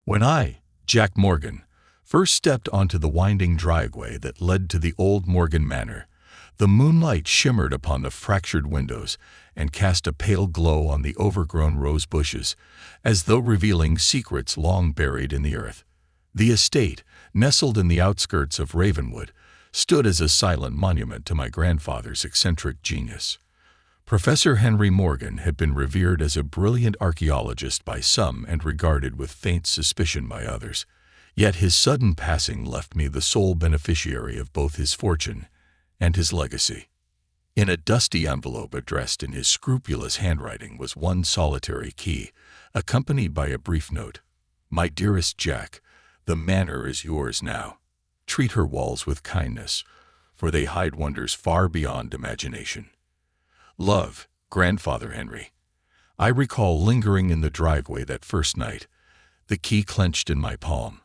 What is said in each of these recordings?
When I, Jack Morgan, first stepped onto the winding driveway that led to the old Morgan Manor, the moonlight shimmered upon the fractured windows and cast a pale glow on the overgrown rose bushes, as though revealing secrets long buried in the earth. The estate, nestled in the outskirts of Ravenwood, stood as a silent monument to my grandfather's eccentric genius. Professor Henry Morgan had been revered as a brilliant archaeologist by some and regarded with faint suspicion by others, yet his sudden passing left me the sole beneficiary of both his fortune and his legacy. In a dusty envelope addressed in his scrupulous handwriting was one solitary key, accompanied by a brief note. "My dearest Jack, the manor is yours now. Treat her walls with kindness, for they hide wonders far beyond imagination. Love, Grandfather Henry." I recall lingering in the driveway that first night, the key clenched in my palm,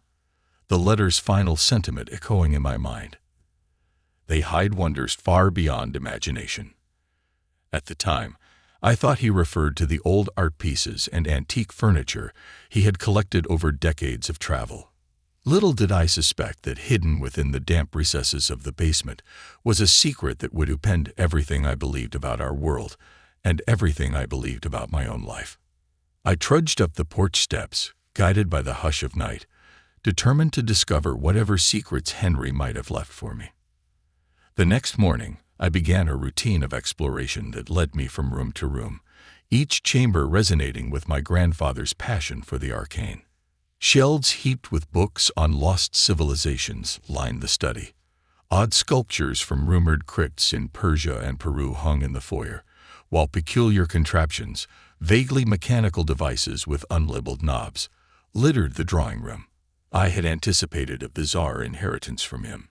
the letter's final sentiment echoing in my mind. They hide wonders far beyond imagination. At the time, I thought he referred to the old art pieces and antique furniture he had collected over decades of travel. Little did I suspect that hidden within the damp recesses of the basement was a secret that would upend everything I believed about our world and everything I believed about my own life. I trudged up the porch steps, guided by the hush of night, determined to discover whatever secrets Henry might have left for me. The next morning, I began a routine of exploration that led me from room to room, each chamber resonating with my grandfather's passion for the arcane. Shelves heaped with books on lost civilizations lined the study. Odd sculptures from rumored crypts in Persia and Peru hung in the foyer, while peculiar contraptions, vaguely mechanical devices with unlabeled knobs, littered the drawing room. I had anticipated a bizarre inheritance from him,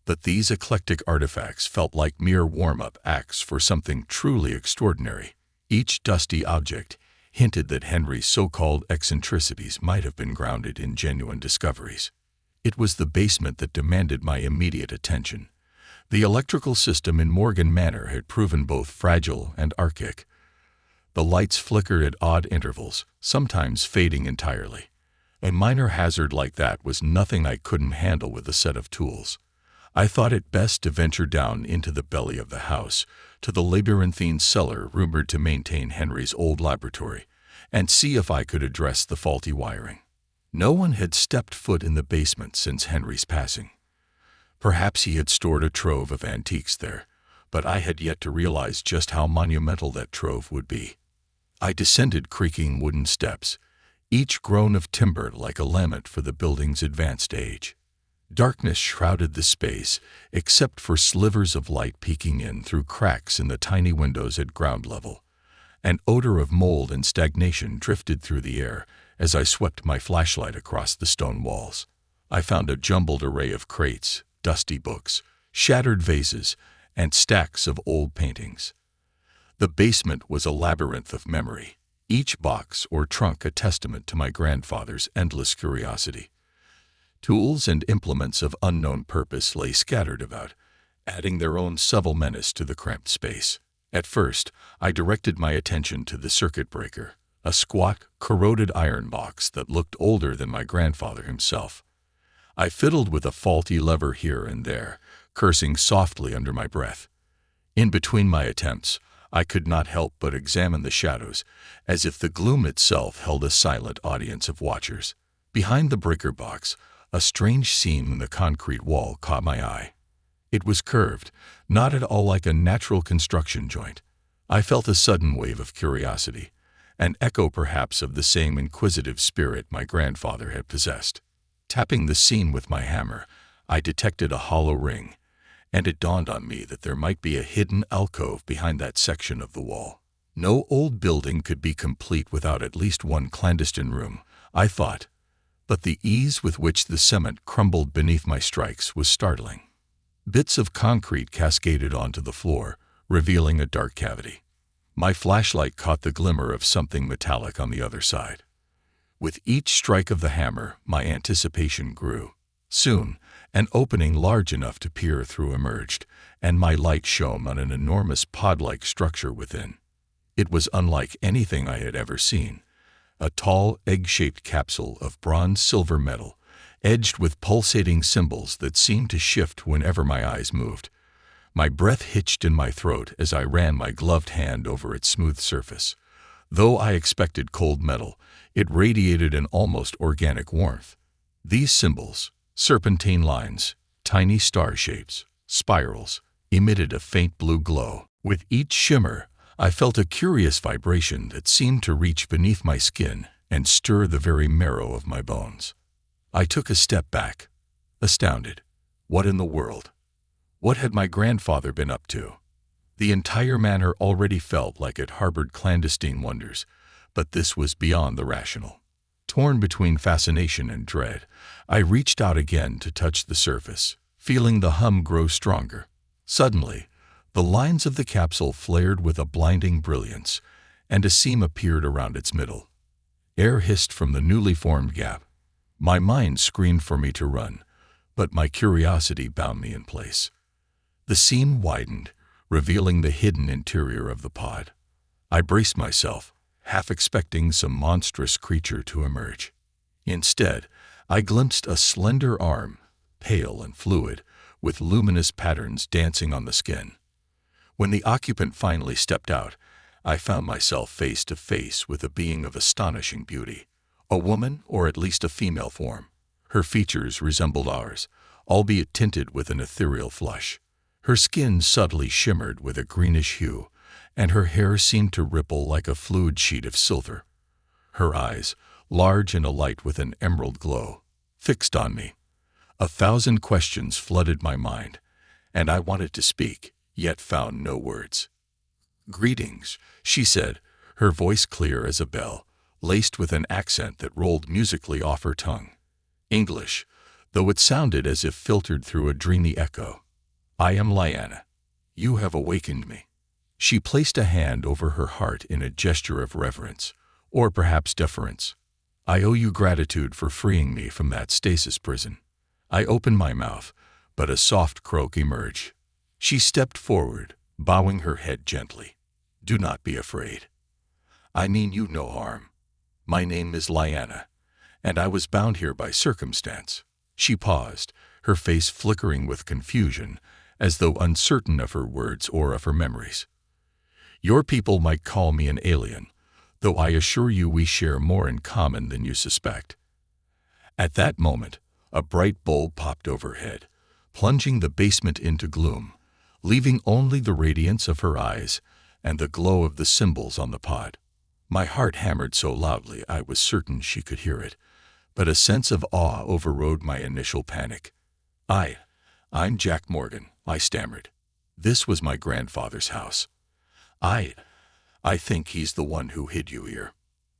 but these eclectic artifacts felt like mere warm-up acts for something truly extraordinary. Each dusty object hinted that Henry's so-called eccentricities might have been grounded in genuine discoveries. It was the basement that demanded my immediate attention. The electrical system in Morgan Manor had proven both fragile and archaic. The lights flickered at odd intervals, sometimes fading entirely. A minor hazard like that was nothing I couldn't handle with a set of tools. I thought it best to venture down into the belly of the house, to the labyrinthine cellar rumored to maintain Henry's old laboratory, and see if I could address the faulty wiring. No one had stepped foot in the basement since Henry's passing. Perhaps he had stored a trove of antiques there, but I had yet to realize just how monumental that trove would be. I descended creaking wooden steps, each grown of timber like a lament for the building's advanced age. Darkness shrouded the space, except for slivers of light peeking in through cracks in the tiny windows at ground level. An odor of mold and stagnation drifted through the air as I swept my flashlight across the stone walls. I found a jumbled array of crates, dusty books, shattered vases, and stacks of old paintings. The basement was a labyrinth of memory, each box or trunk a testament to my grandfather's endless curiosity. Tools and implements of unknown purpose lay scattered about, adding their own subtle menace to the cramped space. At first, I directed my attention to the circuit breaker, a squat, corroded iron box that looked older than my grandfather himself. I fiddled with a faulty lever here and there, cursing softly under my breath. In between my attempts, I could not help but examine the shadows, as if the gloom itself held a silent audience of watchers. Behind the breaker box, a strange seam in the concrete wall caught my eye. It was curved, not at all like a natural construction joint. I felt a sudden wave of curiosity, an echo perhaps of the same inquisitive spirit my grandfather had possessed. Tapping the seam with my hammer, I detected a hollow ring, and it dawned on me that there might be a hidden alcove behind that section of the wall. No old building could be complete without at least one clandestine room, I thought, but the ease with which the cement crumbled beneath my strikes was startling. Bits of concrete cascaded onto the floor, revealing a dark cavity. My flashlight caught the glimmer of something metallic on the other side. With each strike of the hammer, my anticipation grew. Soon, an opening large enough to peer through emerged, and my light shone on an enormous pod-like structure within. It was unlike anything I had ever seen, a tall, egg-shaped capsule of bronze-silver metal, edged with pulsating symbols that seemed to shift whenever my eyes moved. My breath hitched in my throat as I ran my gloved hand over its smooth surface. Though I expected cold metal, it radiated an almost organic warmth. These symbols, serpentine lines, tiny star shapes, spirals, emitted a faint blue glow. With each shimmer, I felt a curious vibration that seemed to reach beneath my skin and stir the very marrow of my bones. I took a step back, astounded. What in the world? What had my grandfather been up to? The entire manor already felt like it harbored clandestine wonders, but this was beyond the rational. Torn between fascination and dread, I reached out again to touch the surface, feeling the hum grow stronger. Suddenly, the lines of the capsule flared with a blinding brilliance, and a seam appeared around its middle. Air hissed from the newly formed gap. My mind screamed for me to run, but my curiosity bound me in place. The seam widened, revealing the hidden interior of the pod. I braced myself, half expecting some monstrous creature to emerge. Instead, I glimpsed a slender arm, pale and fluid, with luminous patterns dancing on the skin. When the occupant finally stepped out, I found myself face to face with a being of astonishing beauty. A woman, or at least a female form. Her features resembled ours, albeit tinted with an ethereal flush. Her skin subtly shimmered with a greenish hue, and her hair seemed to ripple like a fluid sheet of silver. Her eyes, large and alight with an emerald glow, fixed on me. 1,000 questions flooded my mind, and I wanted to speak, yet found no words. "Greetings," she said, her voice clear as a bell, laced with an accent that rolled musically off her tongue. English, though it sounded as if filtered through a dreamy echo. "I am Liana. You have awakened me." She placed a hand over her heart in a gesture of reverence, or perhaps deference. "I owe you gratitude for freeing me from that stasis prison." I opened my mouth, but a soft croak emerged. She stepped forward, bowing her head gently. "Do not be afraid. I mean you no harm. My name is Liana, and I was bound here by circumstance." She paused, her face flickering with confusion, as though uncertain of her words or of her memories. "Your people might call me an alien, though I assure you we share more in common than you suspect." At that moment, a bright bulb popped overhead, plunging the basement into gloom, leaving only the radiance of her eyes and the glow of the symbols on the pod. My heart hammered so loudly I was certain she could hear it, but a sense of awe overrode my initial panic. I'm Jack Morgan," I stammered. "This was my grandfather's house. I think he's the one who hid you here."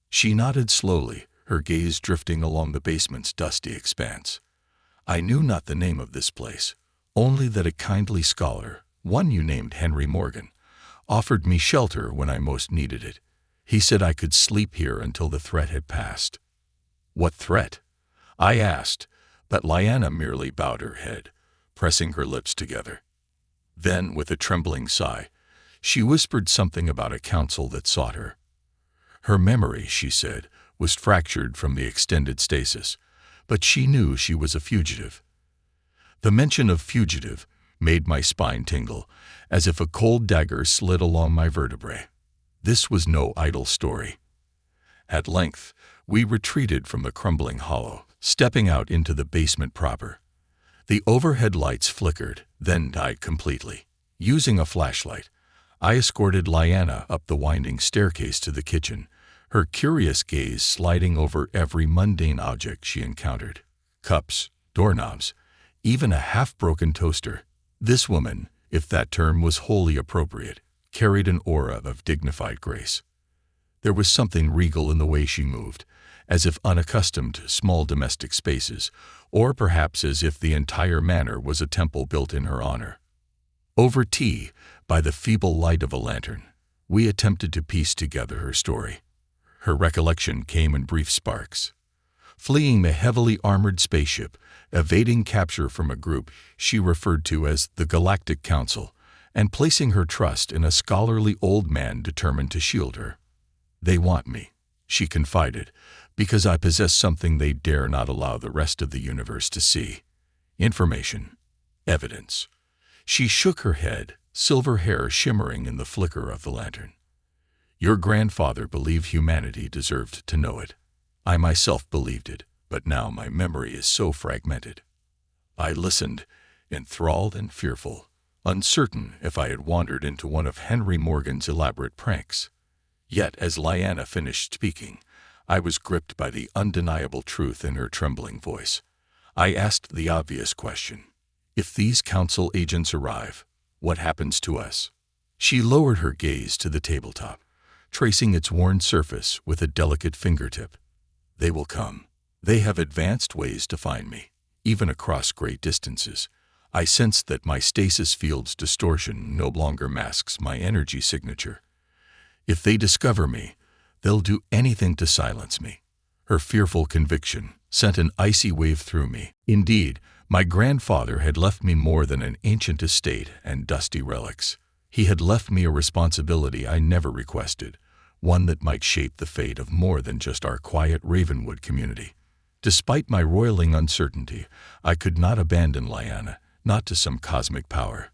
She nodded slowly, her gaze drifting along the basement's dusty expanse. "I knew not the name of this place, only that a kindly scholar, one you named Henry Morgan, offered me shelter when I most needed it. He said I could sleep here until the threat had passed." "What threat?" I asked, but Liana merely bowed her head, pressing her lips together. Then, with a trembling sigh, she whispered something about a council that sought her. Her memory, she said, was fractured from the extended stasis, but she knew she was a fugitive. The mention of fugitive made my spine tingle, as if a cold dagger slid along my vertebrae. This was no idle story. At length, we retreated from the crumbling hollow, stepping out into the basement proper. The overhead lights flickered, then died completely. Using a flashlight, I escorted Liana up the winding staircase to the kitchen, her curious gaze sliding over every mundane object she encountered. Cups, doorknobs, even a half-broken toaster. This woman, if that term was wholly appropriate, carried an aura of dignified grace. There was something regal in the way she moved, as if unaccustomed to small domestic spaces, or perhaps as if the entire manor was a temple built in her honor. Over tea, by the feeble light of a lantern, we attempted to piece together her story. Her recollection came in brief sparks. Fleeing the heavily armored spaceship, evading capture from a group she referred to as the Galactic Council, and placing her trust in a scholarly old man determined to shield her. "They want me," she confided, because I possess something they dare not allow the rest of the universe to see. Information. Evidence. She shook her head, silver hair shimmering in the flicker of the lantern. Your grandfather believed humanity deserved to know it. I myself believed it, but now my memory is so fragmented. I listened, enthralled and fearful, uncertain if I had wandered into one of Henry Morgan's elaborate pranks. Yet as Liana finished speaking, I was gripped by the undeniable truth in her trembling voice. I asked the obvious question. If these council agents arrive, what happens to us? She lowered her gaze to the tabletop, tracing its worn surface with a delicate fingertip. They will come. They have advanced ways to find me, even across great distances. I sensed that my stasis field's distortion no longer masks my energy signature. If they discover me, they'll do anything to silence me. Her fearful conviction sent an icy wave through me. Indeed, my grandfather had left me more than an ancient estate and dusty relics. He had left me a responsibility I never requested, one that might shape the fate of more than just our quiet Ravenwood community. Despite my roiling uncertainty, I could not abandon Liana, not to some cosmic power.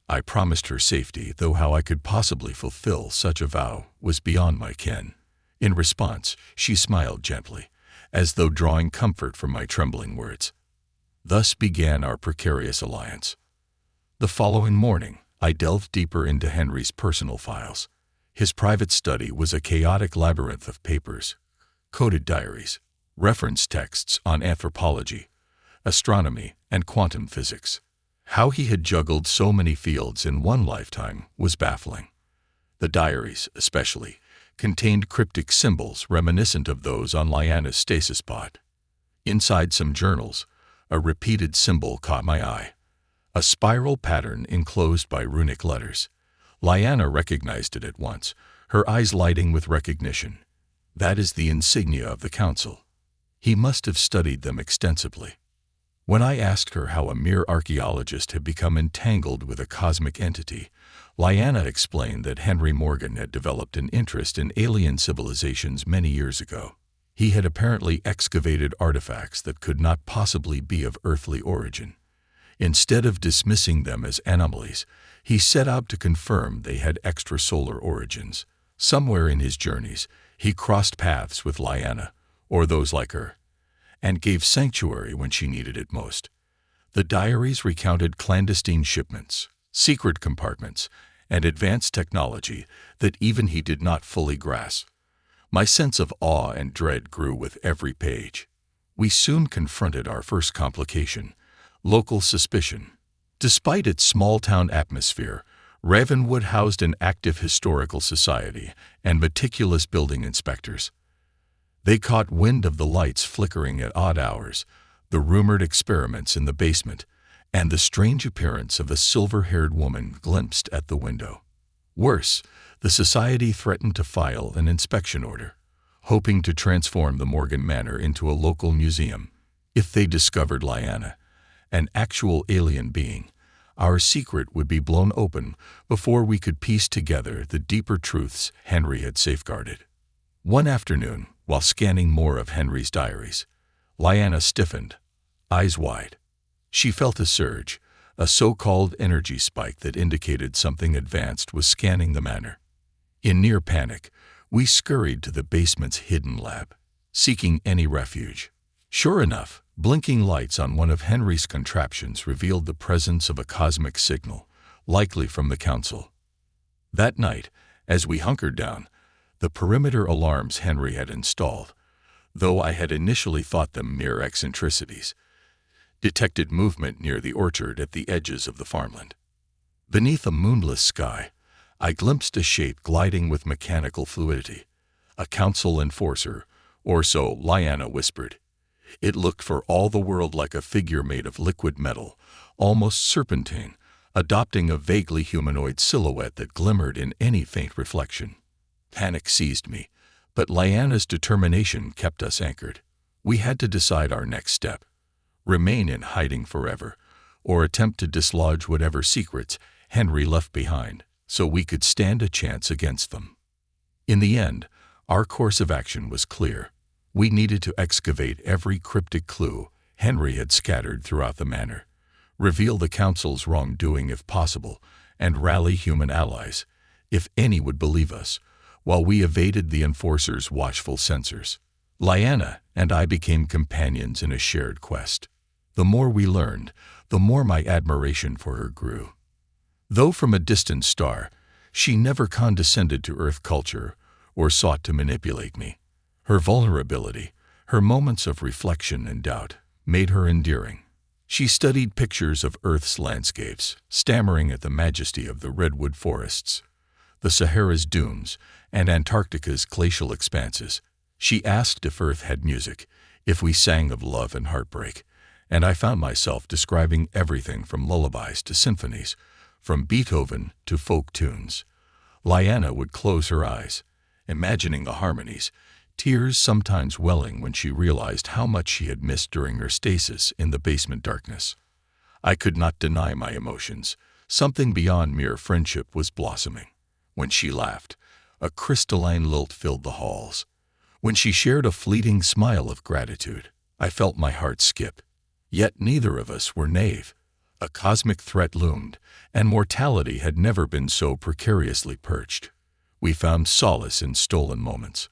I promised her safety, though how I could possibly fulfill such a vow was beyond my ken. In response, she smiled gently, as though drawing comfort from my trembling words. Thus began our precarious alliance. The following morning, I delved deeper into Henry's personal files. His private study was a chaotic labyrinth of papers, coded diaries, reference texts on anthropology, astronomy, and quantum physics. How he had juggled so many fields in one lifetime was baffling. The diaries, especially, contained cryptic symbols reminiscent of those on Liana's stasis pod. Inside some journals, a repeated symbol caught my eye, a spiral pattern enclosed by runic letters. Liana recognized it at once, her eyes lighting with recognition. That is the insignia of the council. He must have studied them extensively. When I asked her how a mere archaeologist had become entangled with a cosmic entity, Liana explained that Henry Morgan had developed an interest in alien civilizations many years ago. He had apparently excavated artifacts that could not possibly be of earthly origin. Instead of dismissing them as anomalies, he set out to confirm they had extrasolar origins. Somewhere in his journeys, he crossed paths with Liana, or those like her, and gave sanctuary when she needed it most. The diaries recounted clandestine shipments, secret compartments, and advanced technology that even he did not fully grasp. My sense of awe and dread grew with every page. We soon confronted our first complication, local suspicion. Despite its small-town atmosphere, Ravenwood housed an active historical society and meticulous building inspectors. They caught wind of the lights flickering at odd hours, the rumored experiments in the basement, and the strange appearance of a silver-haired woman glimpsed at the window. Worse, the society threatened to file an inspection order, hoping to transform the Morgan Manor into a local museum. If they discovered Liana, an actual alien being, our secret would be blown open before we could piece together the deeper truths Henry had safeguarded. One afternoon, while scanning more of Henry's diaries, Liana stiffened, eyes wide. She felt a surge, a so-called energy spike that indicated something advanced was scanning the manor. In near panic, we scurried to the basement's hidden lab, seeking any refuge. Sure enough, blinking lights on one of Henry's contraptions revealed the presence of a cosmic signal, likely from the council. That night, as we hunkered down, the perimeter alarms Henry had installed, though I had initially thought them mere eccentricities, detected movement near the orchard at the edges of the farmland. Beneath a moonless sky, I glimpsed a shape gliding with mechanical fluidity, a council enforcer, or so Liana whispered. It looked for all the world like a figure made of liquid metal, almost serpentine, adopting a vaguely humanoid silhouette that glimmered in any faint reflection. Panic seized me, but Liana's determination kept us anchored. We had to decide our next step: remain in hiding forever, or attempt to dislodge whatever secrets Henry left behind so we could stand a chance against them. In the end, Our course of action was clear. We needed to excavate every cryptic clue Henry had scattered throughout the manor, reveal the council's wrongdoing if possible, and rally human allies, if any would believe us, while we evaded the enforcer's watchful censors. Liana and I became companions in a shared quest. The more we learned, the more my admiration for her grew. Though from a distant star, she never condescended to Earth culture or sought to manipulate me. Her vulnerability, her moments of reflection and doubt, made her endearing. She studied pictures of Earth's landscapes, stammering at the majesty of the redwood forests, the Sahara's dunes, and Antarctica's glacial expanses. She asked if Earth had music, if we sang of love and heartbreak, and I found myself describing everything from lullabies to symphonies, from Beethoven to folk tunes. Liana would close her eyes, imagining the harmonies, tears sometimes welling when she realized how much she had missed during her stasis in the basement darkness. I could not deny my emotions. Something beyond mere friendship was blossoming. When she laughed, a crystalline lilt filled the halls. When she shared a fleeting smile of gratitude, I felt my heart skip. Yet neither of us were naive. A cosmic threat loomed, and mortality had never been so precariously perched. We found solace in stolen moments.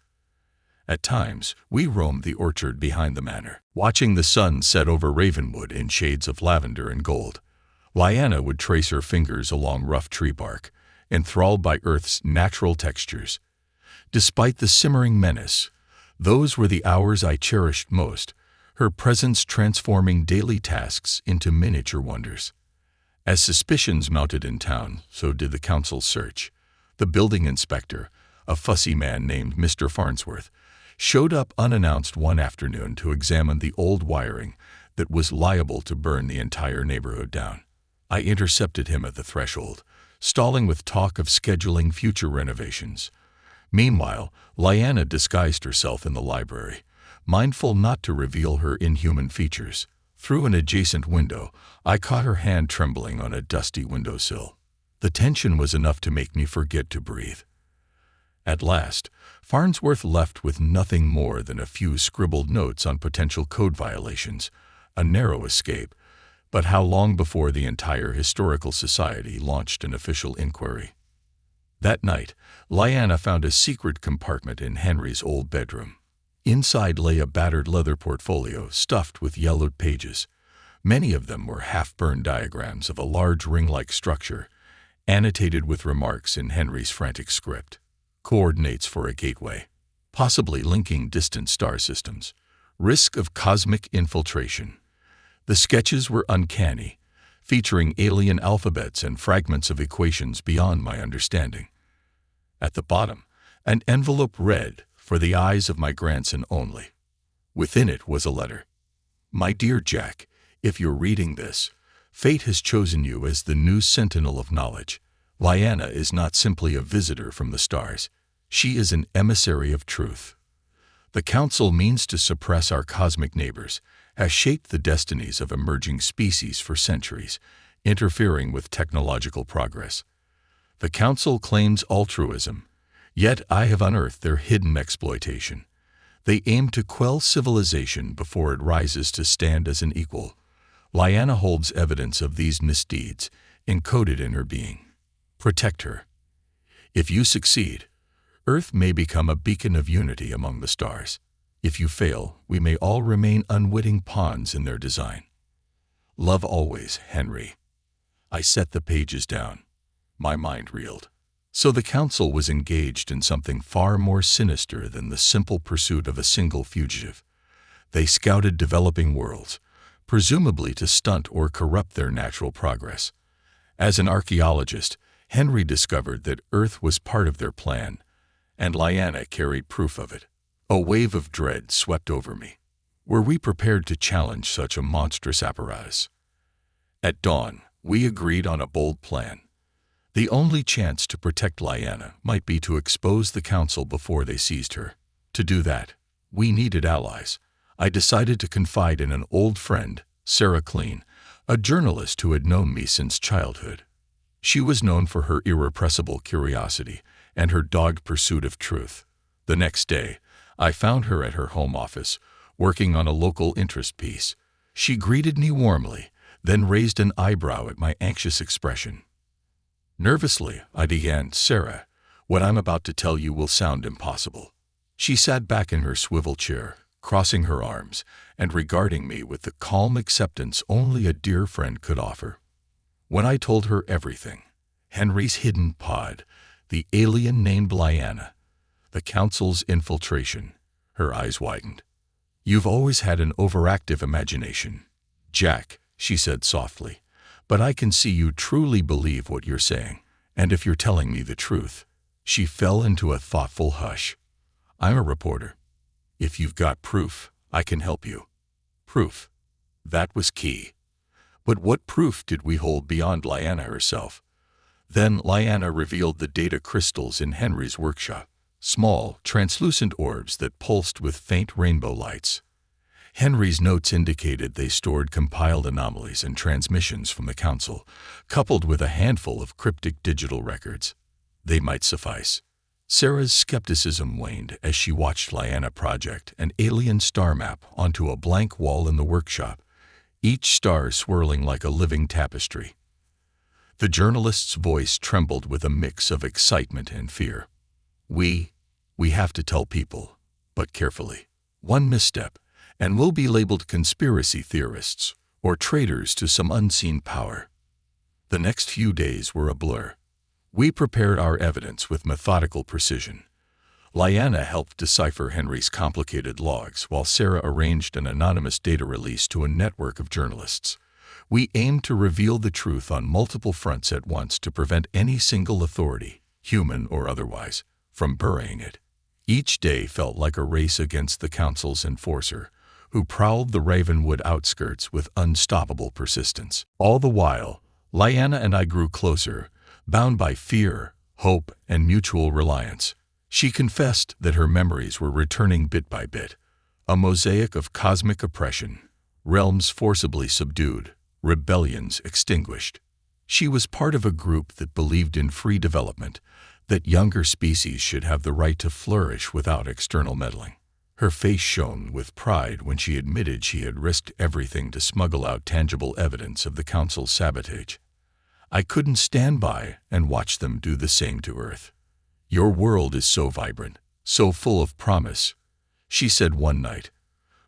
At times, we roamed the orchard behind the manor, watching the sun set over Ravenwood in shades of lavender and gold. Liana would trace her fingers along rough tree bark, enthralled by Earth's natural textures. Despite the simmering menace, those were the hours I cherished most, her presence transforming daily tasks into miniature wonders. As suspicions mounted in town, so did the council's search. The building inspector, a fussy man named Mr. Farnsworth, showed up unannounced one afternoon to examine the old wiring that was liable to burn the entire neighborhood down. I intercepted him at the threshold, stalling with talk of scheduling future renovations. Meanwhile, Liana disguised herself in the library, mindful not to reveal her inhuman features. Through an adjacent window, I caught her hand trembling on a dusty windowsill. The tension was enough to make me forget to breathe. At last, Farnsworth left with nothing more than a few scribbled notes on potential code violations, a narrow escape, but how long before the entire historical society launched an official inquiry? That night, Liana found a secret compartment in Henry's old bedroom. Inside lay a battered leather portfolio stuffed with yellowed pages. Many of them were half-burned diagrams of a large ring-like structure, annotated with remarks in Henry's frantic script. Coordinates for a gateway, possibly linking distant star systems. Risk of cosmic infiltration. The sketches were uncanny, featuring alien alphabets and fragments of equations beyond my understanding. At the bottom, an envelope read, "For the eyes of my grandson only." Within it was a letter. "My dear Jack, if you're reading this, fate has chosen you as the new sentinel of knowledge. Liana is not simply a visitor from the stars. She is an emissary of truth. The Council means to suppress our cosmic neighbors, has shaped the destinies of emerging species for centuries, interfering with technological progress. The Council claims altruism, yet I have unearthed their hidden exploitation. They aim to quell civilization before it rises to stand as an equal. Liana holds evidence of these misdeeds, encoded in her being. Protect her. If you succeed, Earth may become a beacon of unity among the stars. If you fail, we may all remain unwitting pawns in their design. Love always, Henry." I set the pages down. My mind reeled. So the Council was engaged in something far more sinister than the simple pursuit of a single fugitive. They scouted developing worlds, presumably to stunt or corrupt their natural progress. As an archaeologist, Henry discovered that Earth was part of their plan, and Liana carried proof of it. A wave of dread swept over me. Were we prepared to challenge such a monstrous apparatus? At dawn, we agreed on a bold plan. The only chance to protect Liana might be to expose the Council before they seized her. To do that, we needed allies. I decided to confide in an old friend, Sarah Clean, a journalist who had known me since childhood. She was known for her irrepressible curiosity and her dogged pursuit of truth. The next day, I found her at her home office, working on a local interest piece. She greeted me warmly, then raised an eyebrow at my anxious expression. Nervously, I began, "Sarah, what I'm about to tell you will sound impossible." She sat back in her swivel chair, crossing her arms, and regarding me with the calm acceptance only a dear friend could offer. When I told her everything, Henry's hidden pod, the alien named Liana, the Council's infiltration, her eyes widened. "You've always had an overactive imagination, Jack," she said softly, "but I can see you truly believe what you're saying, and if you're telling me the truth." She fell into a thoughtful hush. "I'm a reporter. If you've got proof, I can help you." Proof. That was key. But what proof did we hold beyond Liana herself? Then Liana revealed the data crystals in Henry's workshop, small, translucent orbs that pulsed with faint rainbow lights. Henry's notes indicated they stored compiled anomalies and transmissions from the Council, coupled with a handful of cryptic digital records. They might suffice. Sarah's skepticism waned as she watched Liana project an alien star map onto a blank wall in the workshop, each star swirling like a living tapestry. The journalist's voice trembled with a mix of excitement and fear. We have to tell people, but carefully. One misstep, and we'll be labeled conspiracy theorists or traitors to some unseen power." The next few days were a blur. We prepared our evidence with methodical precision. Liana helped decipher Henry's complicated logs while Sarah arranged an anonymous data release to a network of journalists. We aimed to reveal the truth on multiple fronts at once to prevent any single authority, human or otherwise, from burying it. Each day felt like a race against the Council's enforcer, who prowled the Ravenwood outskirts with unstoppable persistence. All the while, Liana and I grew closer, bound by fear, hope, and mutual reliance. She confessed that her memories were returning bit by bit, a mosaic of cosmic oppression, realms forcibly subdued, rebellions extinguished. She was part of a group that believed in free development, that younger species should have the right to flourish without external meddling. Her face shone with pride when she admitted she had risked everything to smuggle out tangible evidence of the Council's sabotage. I couldn't stand by and watch them do the same to Earth. "Your world is so vibrant, so full of promise," she said one night,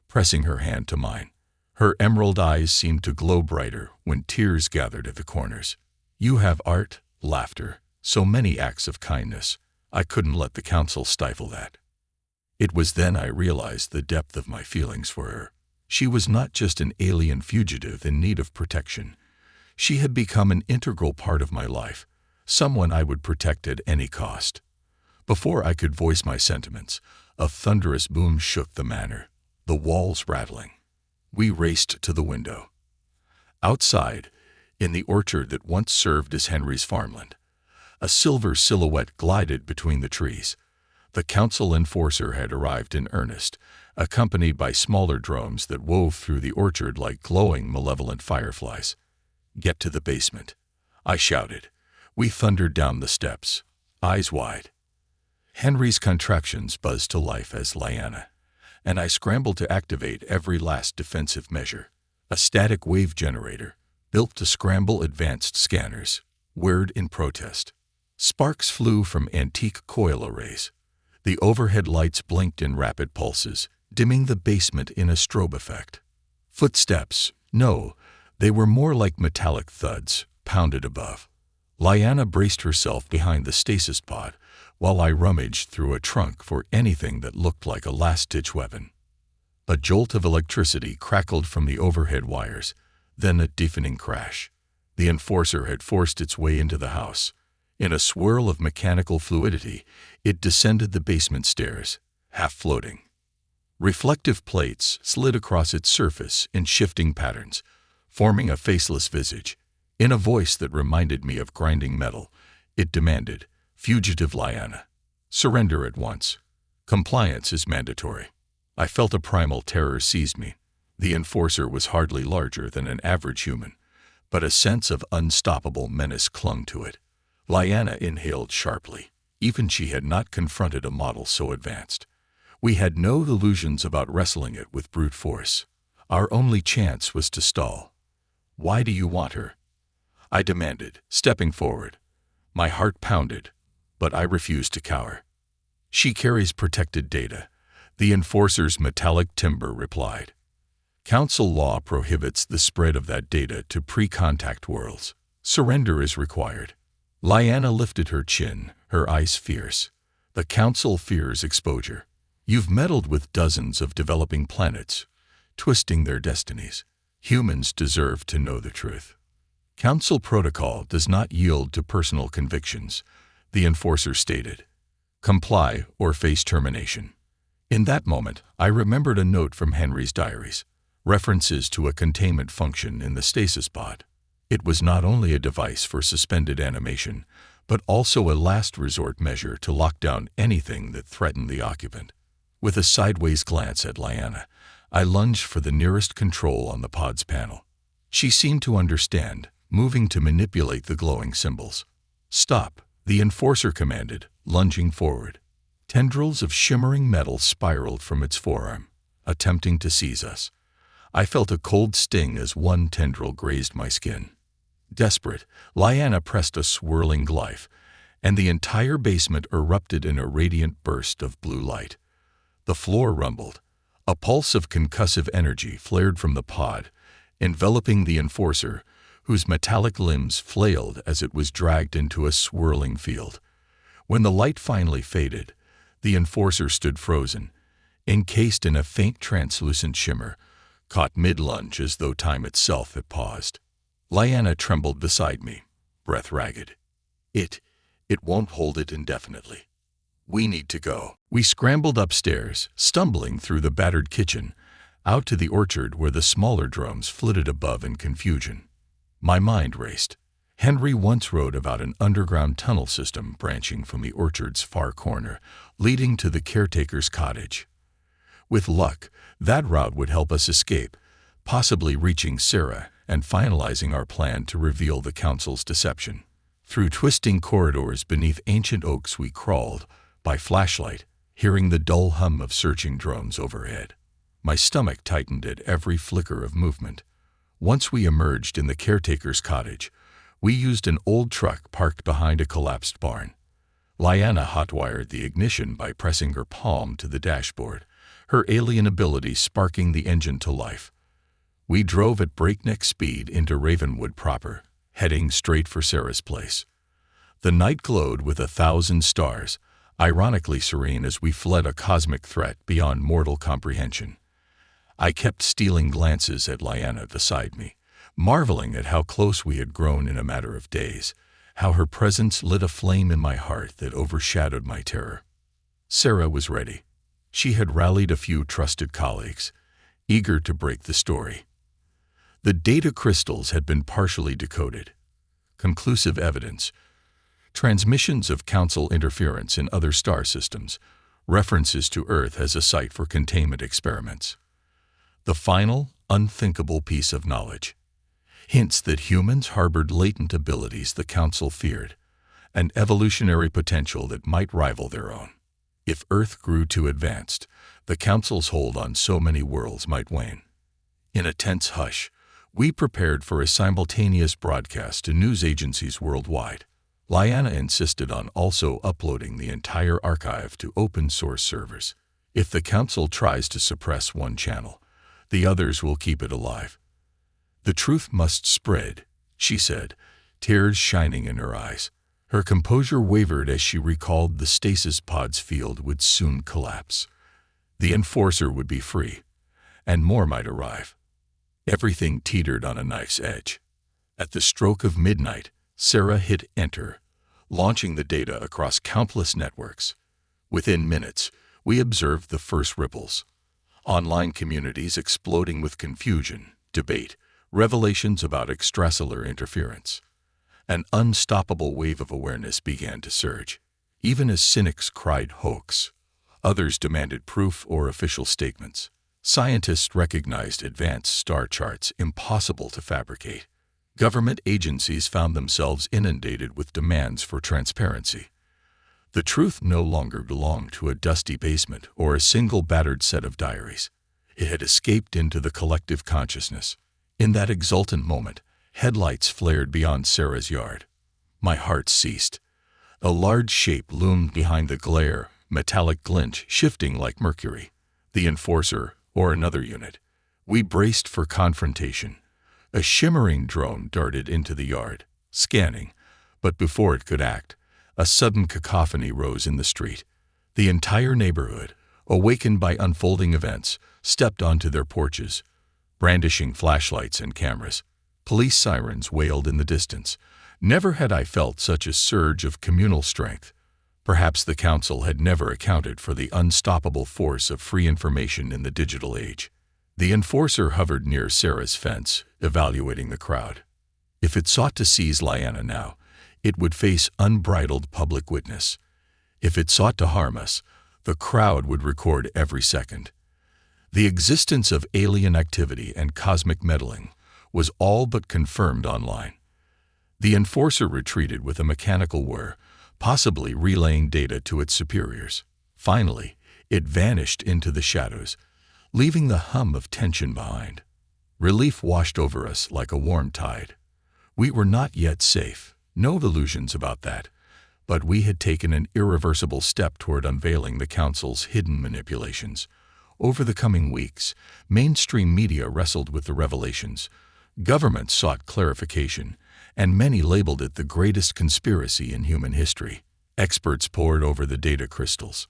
pressing her hand to mine. Her emerald eyes seemed to glow brighter when tears gathered at the corners. "You have art, laughter, so many acts of kindness. I couldn't let the Council stifle that." It was then I realized the depth of my feelings for her. She was not just an alien fugitive in need of protection. She had become an integral part of my life, someone I would protect at any cost. Before I could voice my sentiments, a thunderous boom shook the manor, the walls rattling. We raced to the window. Outside, in the orchard that once served as Henry's farmland, a silver silhouette glided between the trees. The Council enforcer had arrived in earnest, accompanied by smaller drones that wove through the orchard like glowing, malevolent fireflies. "Get to the basement," I shouted. We thundered down the steps, eyes wide. Henry's contractions buzzed to life as Liana, and I scrambled to activate every last defensive measure. A static wave generator, built to scramble advanced scanners, whirred in protest. Sparks flew from antique coil arrays. The overhead lights blinked in rapid pulses, dimming the basement in a strobe effect. Footsteps, no, they were more like metallic thuds, pounded above. Liana braced herself behind the stasis pod, while I rummaged through a trunk for anything that looked like a last-ditch weapon. A jolt of electricity crackled from the overhead wires, then a deafening crash. The enforcer had forced its way into the house. In a swirl of mechanical fluidity, it descended the basement stairs, half floating. Reflective plates slid across its surface in shifting patterns, forming a faceless visage. In a voice that reminded me of grinding metal, it demanded, "Fugitive Liana, surrender at once. Compliance is mandatory." I felt a primal terror seize me. The enforcer was hardly larger than an average human, but a sense of unstoppable menace clung to it. Liana inhaled sharply, Even she had not confronted a model so advanced. We had no illusions about wrestling it with brute force. Our only chance was to stall. "Why do you want her?" I demanded, stepping forward. My heart pounded, but I refused to cower. "She carries protected data," the Enforcer's metallic timbre replied. "Council law prohibits the spread of that data to pre-contact worlds. Surrender is required." Liana lifted her chin, her eyes fierce. "The Council fears exposure. You've meddled with dozens of developing planets, twisting their destinies. Humans deserve to know the truth." "Council protocol does not yield to personal convictions," the Enforcer stated. "Comply or face termination." In that moment, I remembered a note from Henry's diaries, references to a containment function in the Stasis pod. It was not only a device for suspended animation, but also a last resort measure to lock down anything that threatened the occupant. With a sideways glance at Liana, I lunged for the nearest control on the pod's panel. She seemed to understand, moving to manipulate the glowing symbols. "Stop," the Enforcer commanded, lunging forward. Tendrils of shimmering metal spiraled from its forearm, attempting to seize us. I felt a cold sting as one tendril grazed my skin. Desperate, Liana pressed a swirling glyph, and the entire basement erupted in a radiant burst of blue light. The floor rumbled. A pulse of concussive energy flared from the pod, enveloping the Enforcer, whose metallic limbs flailed as it was dragged into a swirling field. When the light finally faded, the Enforcer stood frozen, encased in a faint translucent shimmer, caught mid-lunge as though time itself had paused. Liana trembled beside me, breath ragged. It won't hold it indefinitely. We need to go." We scrambled upstairs, stumbling through the battered kitchen, out to the orchard where the smaller drones flitted above in confusion. My mind raced. Henry once wrote about an underground tunnel system branching from the orchard's far corner, leading to the caretaker's cottage. With luck, that route would help us escape, possibly reaching Sarah and finalizing our plan to reveal the Council's deception. Through twisting corridors beneath ancient oaks we crawled, by flashlight, hearing the dull hum of searching drones overhead. My stomach tightened at every flicker of movement. Once we emerged in the caretaker's cottage, we used an old truck parked behind a collapsed barn. Liana hotwired the ignition by pressing her palm to the dashboard, her alien ability sparking the engine to life. We drove at breakneck speed into Ravenwood proper, heading straight for Sarah's place. The night glowed with 1,000 stars, ironically serene as we fled a cosmic threat beyond mortal comprehension. I kept stealing glances at Liana beside me, marveling at how close we had grown in a matter of days, how her presence lit a flame in my heart that overshadowed my terror. Sarah was ready. She had rallied a few trusted colleagues, eager to break the story. The data crystals had been partially decoded. Conclusive evidence. Transmissions of Council interference in other star systems, references to Earth as a site for containment experiments. The final, unthinkable piece of knowledge. Hints that humans harbored latent abilities the Council feared, an evolutionary potential that might rival their own. If Earth grew too advanced, the Council's hold on so many worlds might wane. In a tense hush, we prepared for a simultaneous broadcast to news agencies worldwide. Liana insisted on also uploading the entire archive to open-source servers. If the Council tries to suppress one channel, the others will keep it alive. "The truth must spread," she said, tears shining in her eyes. Her composure wavered as she recalled the stasis pod's field would soon collapse. The Enforcer would be free, and more might arrive. Everything teetered on a knife's edge. At the stroke of midnight, Sarah hit enter, launching the data across countless networks. Within minutes, we observed the first ripples. Online communities exploding with confusion, debate, revelations about extrasolar interference. An unstoppable wave of awareness began to surge. Even as cynics cried hoax, others demanded proof or official statements. Scientists recognized advanced star charts impossible to fabricate. Government agencies found themselves inundated with demands for transparency. The truth no longer belonged to a dusty basement or a single battered set of diaries. It had escaped into the collective consciousness. In that exultant moment, headlights flared beyond Sarah's yard. My heart ceased. A large shape loomed behind the glare, metallic glint shifting like mercury. The Enforcer, or another unit. We braced for confrontation. A shimmering drone darted into the yard, scanning, but before it could act, a sudden cacophony rose in the street. The entire neighborhood, awakened by unfolding events, stepped onto their porches, brandishing flashlights and cameras. Police sirens wailed in the distance. Never had I felt such a surge of communal strength. Perhaps the council had never accounted for the unstoppable force of free information in the digital age. The Enforcer hovered near Sarah's fence, evaluating the crowd. If it sought to seize Liana now, it would face unbridled public witness. If it sought to harm us, the crowd would record every second. The existence of alien activity and cosmic meddling was all but confirmed online. The Enforcer retreated with a mechanical whir, possibly relaying data to its superiors. Finally, it vanished into the shadows, leaving the hum of tension behind. Relief washed over us like a warm tide. We were not yet safe, no illusions about that, but we had taken an irreversible step toward unveiling the Council's hidden manipulations. Over the coming weeks, mainstream media wrestled with the revelations. Governments sought clarification, and many labeled it the greatest conspiracy in human history. Experts pored over the data crystals.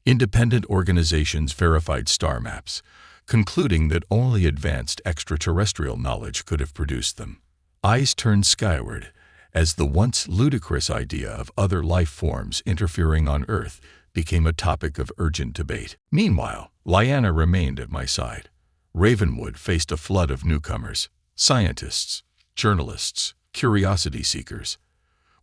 Independent organizations verified star maps, concluding that only advanced extraterrestrial knowledge could have produced them. Eyes turned skyward as the once ludicrous idea of other life forms interfering on Earth became a topic of urgent debate. Meanwhile, Liana remained at my side. Ravenwood faced a flood of newcomers, scientists, journalists, curiosity seekers.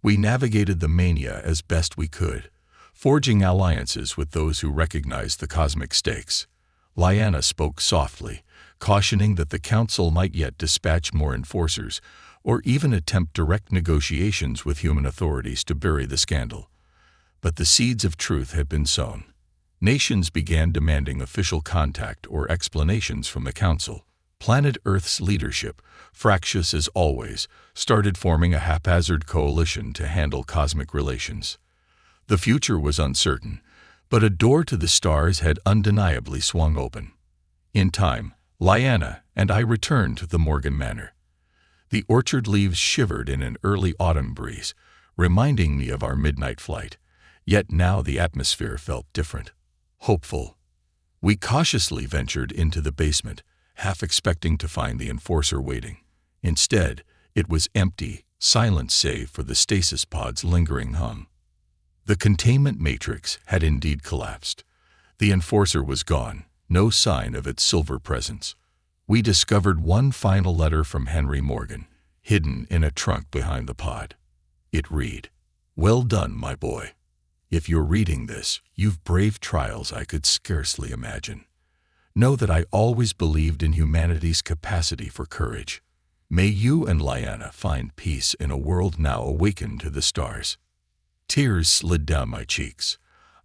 We navigated the mania as best we could, forging alliances with those who recognized the cosmic stakes. Liana spoke softly, cautioning that the Council might yet dispatch more enforcers or even attempt direct negotiations with human authorities to bury the scandal. But the seeds of truth had been sown. Nations began demanding official contact or explanations from the Council. Planet Earth's leadership, fractious as always, started forming a haphazard coalition to handle cosmic relations. The future was uncertain, but a door to the stars had undeniably swung open. In time, Liana and I returned to the Morgan Manor. The orchard leaves shivered in an early autumn breeze, reminding me of our midnight flight. Yet now the atmosphere felt different, hopeful. We cautiously ventured into the basement, half expecting to find the Enforcer waiting. Instead, it was empty, silent save for the stasis pod's lingering hum. The containment matrix had indeed collapsed. The Enforcer was gone, no sign of its silver presence. We discovered one final letter from Henry Morgan, hidden in a trunk behind the pod. It read, "Well done, my boy. If you're reading this, you've braved trials I could scarcely imagine. Know that I always believed in humanity's capacity for courage. May you and Liana find peace in a world now awakened to the stars." Tears slid down my cheeks.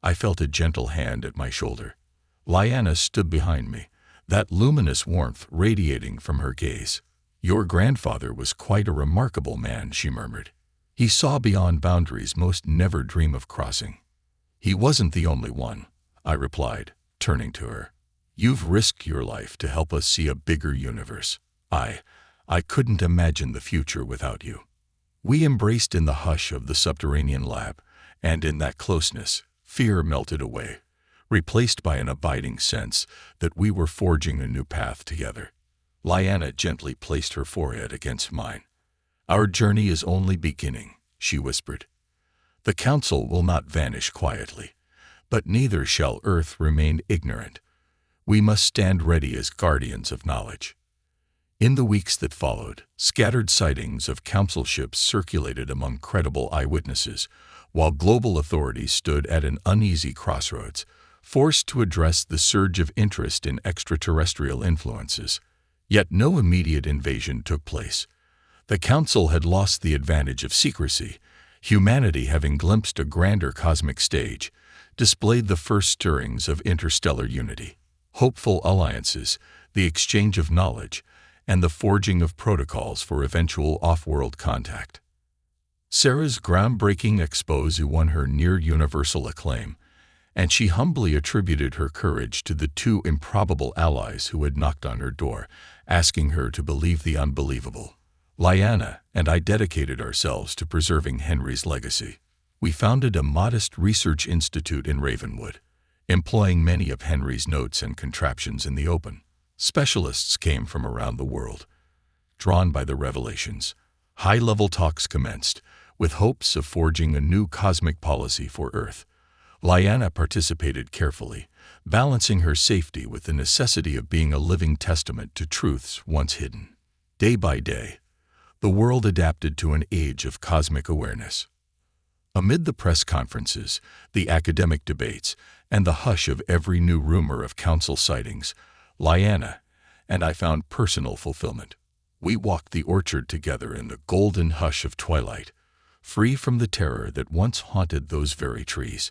I felt a gentle hand at my shoulder. Liana stood behind me, that luminous warmth radiating from her gaze. "Your grandfather was quite a remarkable man," she murmured. "He saw beyond boundaries most never dream of crossing." "He wasn't the only one," I replied, turning to her. "You've risked your life to help us see a bigger universe. I couldn't imagine the future without you." We embraced in the hush of the subterranean lab, and in that closeness, fear melted away, replaced by an abiding sense that we were forging a new path together. Liana gently placed her forehead against mine. "Our journey is only beginning," she whispered. "The Council will not vanish quietly, but neither shall Earth remain ignorant. We must stand ready as guardians of knowledge." In the weeks that followed, scattered sightings of Council ships circulated among credible eyewitnesses, while global authorities stood at an uneasy crossroads, forced to address the surge of interest in extraterrestrial influences. Yet no immediate invasion took place. The Council had lost the advantage of secrecy, Humanity, having glimpsed a grander cosmic stage, displayed the first stirrings of interstellar unity, hopeful alliances, the exchange of knowledge, and the forging of protocols for eventual off-world contact. Sarah's groundbreaking expose won her near-universal acclaim, and she humbly attributed her courage to the two improbable allies who had knocked on her door, asking her to believe the unbelievable. Liana and I dedicated ourselves to preserving Henry's legacy. We founded a modest research institute in Ravenwood, employing many of Henry's notes and contraptions in the open. Specialists came from around the world, drawn by the revelations. High-level talks commenced, with hopes of forging a new cosmic policy for Earth. Liana participated carefully, balancing her safety with the necessity of being a living testament to truths once hidden. Day by day, the world adapted to an age of cosmic awareness. Amid the press conferences, the academic debates, and the hush of every new rumor of council sightings, Liana and I found personal fulfillment. We walked the orchard together in the golden hush of twilight, free from the terror that once haunted those very trees.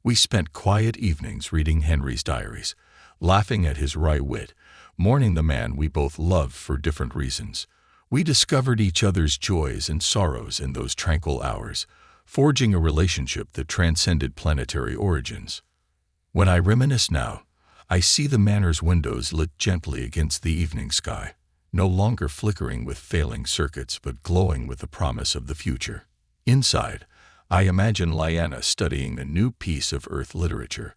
We spent quiet evenings reading Henry's diaries, laughing at his wry wit, mourning the man we both loved for different reasons. We discovered each other's joys and sorrows in those tranquil hours, forging a relationship that transcended planetary origins. When I reminisce now, I see the manor's windows lit gently against the evening sky, no longer flickering with failing circuits but glowing with the promise of the future. Inside, I imagine Liana studying a new piece of Earth literature,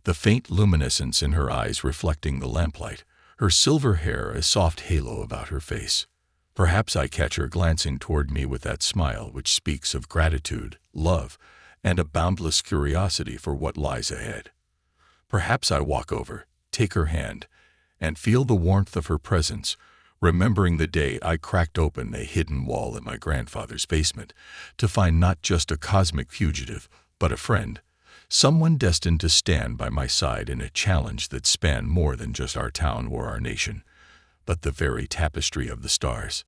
the faint luminescence in her eyes reflecting the lamplight, her silver hair a soft halo about her face. Perhaps I catch her glancing toward me with that smile which speaks of gratitude, love, and a boundless curiosity for what lies ahead. Perhaps I walk over, take her hand, and feel the warmth of her presence, remembering the day I cracked open a hidden wall in my grandfather's basement to find not just a cosmic fugitive, but a friend, someone destined to stand by my side in a challenge that spanned more than just our town or our nation, but the very tapestry of the stars.